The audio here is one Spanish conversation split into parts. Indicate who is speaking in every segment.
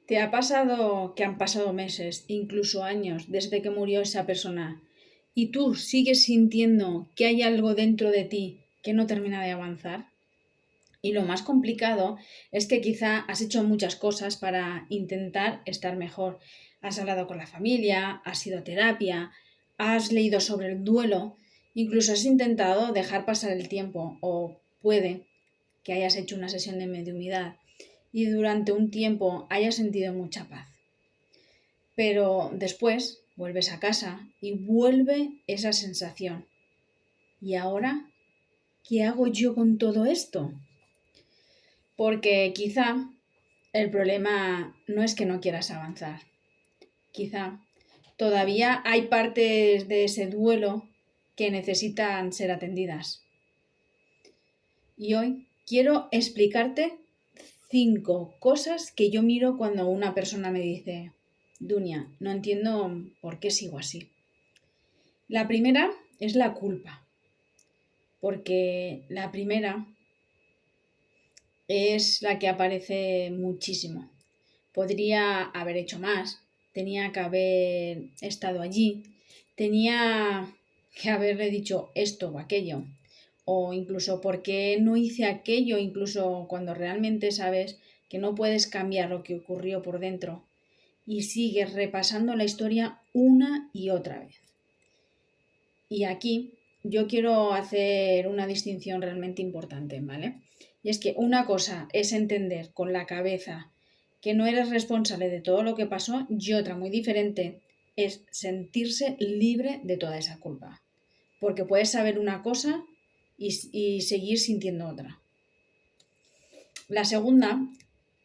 Speaker 1: ¿Te ha pasado que han pasado meses, incluso años, desde que murió esa persona y tú sigues sintiendo que hay algo dentro de ti que no termina de avanzar? Y lo más complicado es que quizá has hecho muchas cosas para intentar estar mejor. Has hablado con la familia, has ido a terapia, has leído sobre el duelo, incluso has intentado dejar pasar el tiempo o puede que hayas hecho una sesión de mediumidad y durante un tiempo hayas sentido mucha paz. Pero después vuelves a casa y vuelve esa sensación. ¿Y ahora qué hago yo con todo esto? Porque quizá el problema no es que no quieras avanzar. Quizá todavía hay partes de ese duelo que necesitan ser atendidas. Y hoy quiero explicarte 5 cosas que yo miro cuando una persona me dice: Dunia, no entiendo por qué sigo así. La primera es la culpa, porque la primera es la que aparece muchísimo. Podría haber hecho más, tenía que haber estado allí, tenía que haberle dicho esto o aquello, o incluso por qué no hice aquello, incluso cuando realmente sabes que no puedes cambiar lo que ocurrió por dentro y sigues repasando la historia una y otra vez. Y aquí yo quiero hacer una distinción realmente importante, ¿vale? Y es que una cosa es entender con la cabeza que no eres responsable de todo lo que pasó y otra muy diferente es sentirse libre de toda esa culpa. Porque puedes saber una cosa y seguir sintiendo otra. La segunda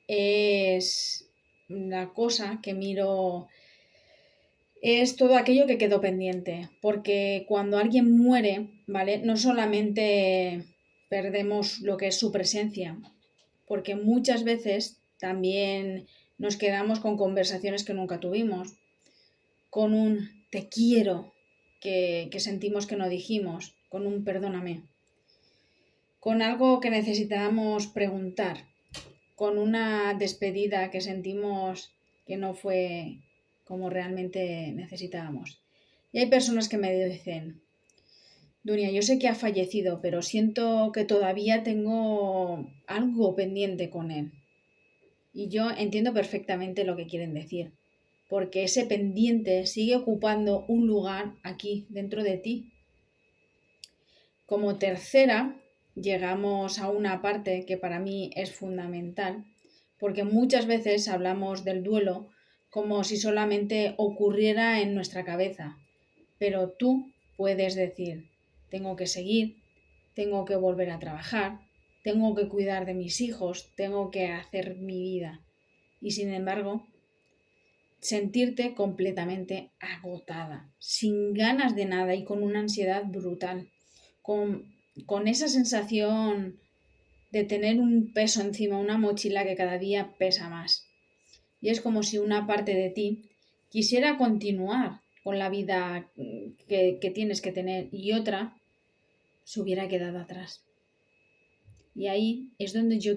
Speaker 1: es la cosa que miro, es todo aquello que quedó pendiente, porque cuando alguien muere, ¿vale? No solamente perdemos lo que es su presencia, porque muchas veces también nos quedamos con conversaciones que nunca tuvimos, con un te quiero que sentimos que no dijimos, con un perdóname, con algo que necesitábamos preguntar, con una despedida que sentimos que no fue como realmente necesitábamos. Y hay personas que me dicen: Dunia, yo sé que ha fallecido, pero siento que todavía tengo algo pendiente con él. Y yo entiendo perfectamente lo que quieren decir, porque ese pendiente sigue ocupando un lugar aquí dentro de ti. Como tercera, llegamos a una parte que para mí es fundamental, porque muchas veces hablamos del duelo como si solamente ocurriera en nuestra cabeza, pero tú puedes decir: tengo que seguir, tengo que volver a trabajar, tengo que cuidar de mis hijos, tengo que hacer mi vida. Y sin embargo, sentirte completamente agotada, sin ganas de nada y con una ansiedad brutal, con esa sensación de tener un peso encima, una mochila que cada día pesa más. Y es como si una parte de ti quisiera continuar con la vida que tienes que tener y otra se hubiera quedado atrás. Y ahí es donde yo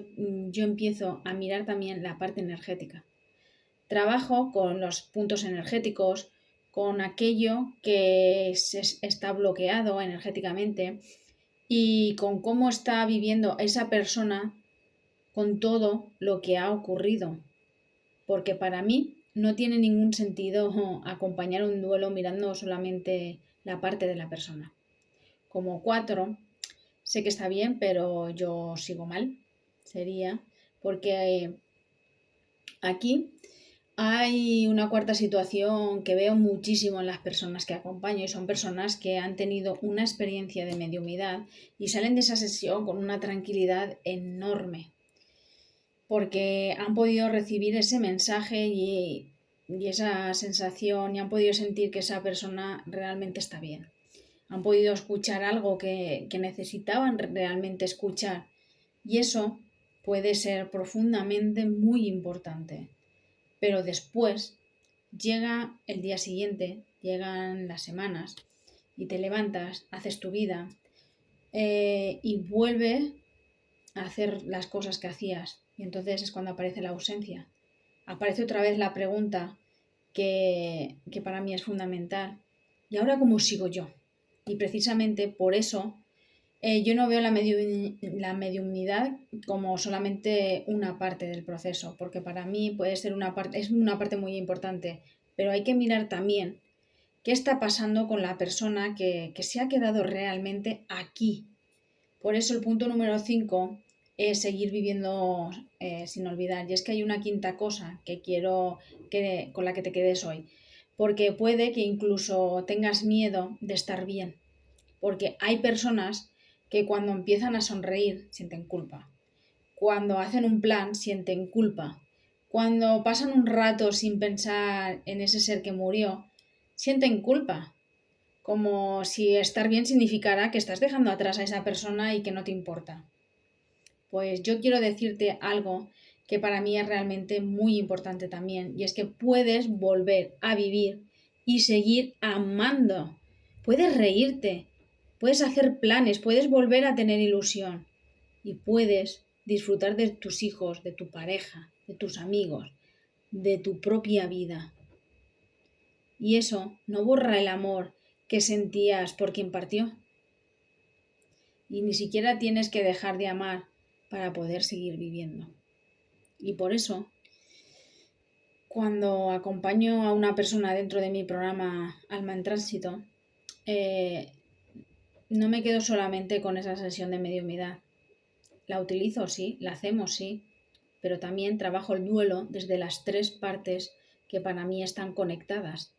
Speaker 1: empiezo a mirar también la parte energética. Trabajo con los puntos energéticos, con aquello que está bloqueado energéticamente y con cómo está viviendo esa persona con todo lo que ha ocurrido. Porque para mí no tiene ningún sentido acompañar un duelo mirando solamente la parte de la persona. Como 4, sé que está bien, pero yo sigo mal. Sería porque aquí hay una cuarta situación que veo muchísimo en las personas que acompaño y son personas que han tenido una experiencia de mediumidad y salen de esa sesión con una tranquilidad enorme porque han podido recibir ese mensaje y esa sensación y han podido sentir que esa persona realmente está bien. Han podido escuchar algo que necesitaban realmente escuchar y eso puede ser profundamente muy importante. Pero después llega el día siguiente, llegan las semanas y te levantas, haces tu vida y vuelve a hacer las cosas que hacías. Y entonces es cuando aparece la ausencia. aparece otra vez la pregunta que para mí es fundamental. ¿Y ahora cómo sigo yo? Y precisamente por eso yo no veo la mediumnidad como solamente una parte del proceso, porque para mí puede ser es una parte muy importante, pero hay que mirar también qué está pasando con la persona que se ha quedado realmente aquí. Por eso el punto número 5 es seguir viviendo sin olvidar. Y es que hay una quinta cosa que quiero con la que te quedes hoy. Porque puede que incluso tengas miedo de estar bien. Porque hay personas que cuando empiezan a sonreír sienten culpa. Cuando hacen un plan sienten culpa. Cuando pasan un rato sin pensar en ese ser que murió, sienten culpa, como si estar bien significara que estás dejando atrás a esa persona y que no te importa. Pues yo quiero decirte algo que para mí es realmente muy importante también, y es que puedes volver a vivir y seguir amando. Puedes reírte, puedes hacer planes, puedes volver a tener ilusión y puedes disfrutar de tus hijos, de tu pareja, de tus amigos, de tu propia vida. Y eso no borra el amor que sentías por quien partió. Y ni siquiera tienes que dejar de amar para poder seguir viviendo. Y por eso, cuando acompaño a una persona dentro de mi programa Alma en Tránsito, no me quedo solamente con esa sesión de mediumidad. La utilizo, sí, la hacemos, sí, pero también trabajo el duelo desde las tres partes que para mí están conectadas.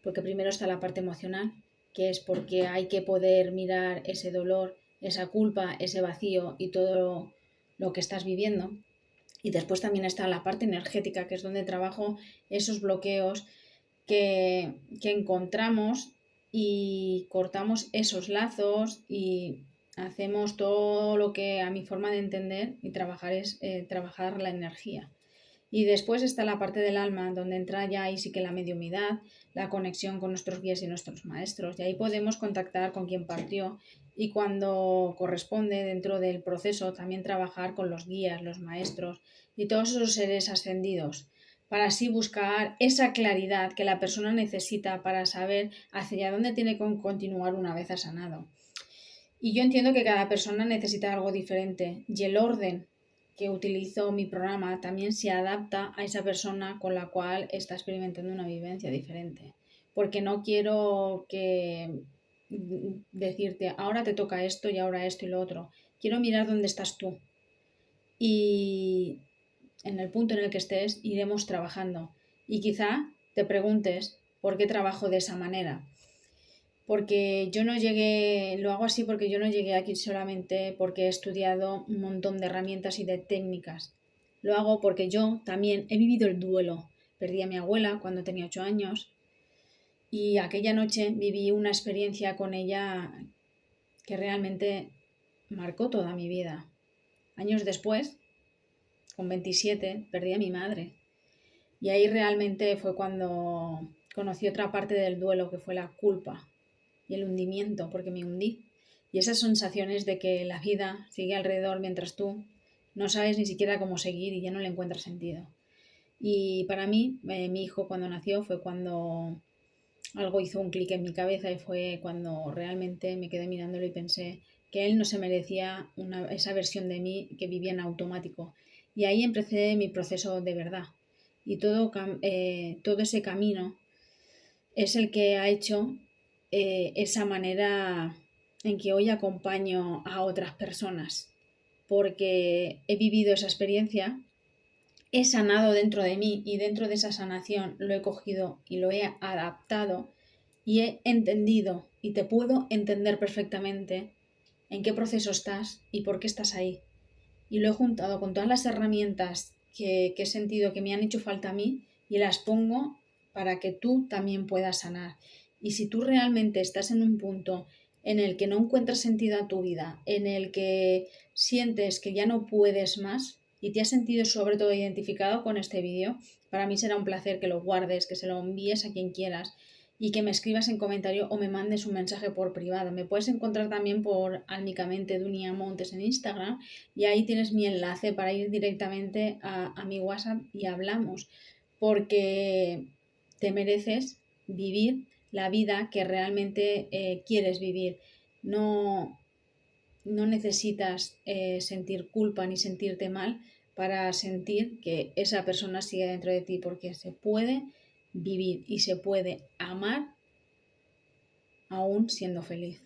Speaker 1: Porque primero está la parte emocional, que es porque hay que poder mirar ese dolor, esa culpa, ese vacío y todo lo que estás viviendo. Y después también está la parte energética, que es donde trabajo esos bloqueos que encontramos y cortamos esos lazos y hacemos todo lo que a mi forma de entender y trabajar es trabajar la energía. Y después está la parte del alma, donde entra ya ahí sí que la mediumidad, la conexión con nuestros guías y nuestros maestros. Y ahí podemos contactar con quien partió y cuando corresponde dentro del proceso también trabajar con los guías, los maestros y todos esos seres ascendidos para así buscar esa claridad que la persona necesita para saber hacia dónde tiene que continuar una vez ha sanado. Y yo entiendo que cada persona necesita algo diferente y el orden que utilizo mi programa también se adapta a esa persona con la cual está experimentando una vivencia diferente. Porque no quiero decirte, ahora te toca esto y ahora esto y lo otro. Quiero mirar dónde estás tú. Y en el punto en el que estés iremos trabajando. Y quizá te preguntes por qué trabajo de esa manera. Porque yo no llegué, lo hago así porque yo no llegué aquí solamente porque he estudiado un montón de herramientas y de técnicas. Lo hago porque yo también he vivido el duelo. Perdí a mi abuela cuando tenía 8 años y aquella noche viví una experiencia con ella que realmente marcó toda mi vida. Años después, con 27, perdí a mi madre. Y ahí realmente fue cuando conocí otra parte del duelo, que fue la culpa y el hundimiento, porque me hundí. Y esas sensaciones de que la vida sigue alrededor mientras tú no sabes ni siquiera cómo seguir y ya no le encuentras sentido. Y para mí, mi hijo cuando nació fue cuando algo hizo un clic en mi cabeza y fue cuando realmente me quedé mirándolo y pensé que él no se merecía esa versión de mí que vivía en automático. Y ahí empecé mi proceso de verdad. Y todo ese camino es el que ha hecho esa manera en que hoy acompaño a otras personas, porque he vivido esa experiencia, he sanado dentro de mí y dentro de esa sanación lo he cogido y lo he adaptado y he entendido y te puedo entender perfectamente en qué proceso estás y por qué estás ahí. Y lo he juntado con todas las herramientas que he sentido que me han hecho falta a mí y las pongo para que tú también puedas sanar. Y si tú realmente estás en un punto en el que no encuentras sentido a tu vida, en el que sientes que ya no puedes más y te has sentido sobre todo identificado con este vídeo, para mí será un placer que lo guardes, que se lo envíes a quien quieras y que me escribas en comentario o me mandes un mensaje por privado. Me puedes encontrar también por Almicamente Dunia Montes en Instagram y ahí tienes mi enlace para ir directamente a mi WhatsApp y hablamos, porque te mereces vivir la vida que realmente quieres vivir. No, no necesitas sentir culpa ni sentirte mal para sentir que esa persona sigue dentro de ti, porque se puede vivir y se puede amar aún siendo feliz.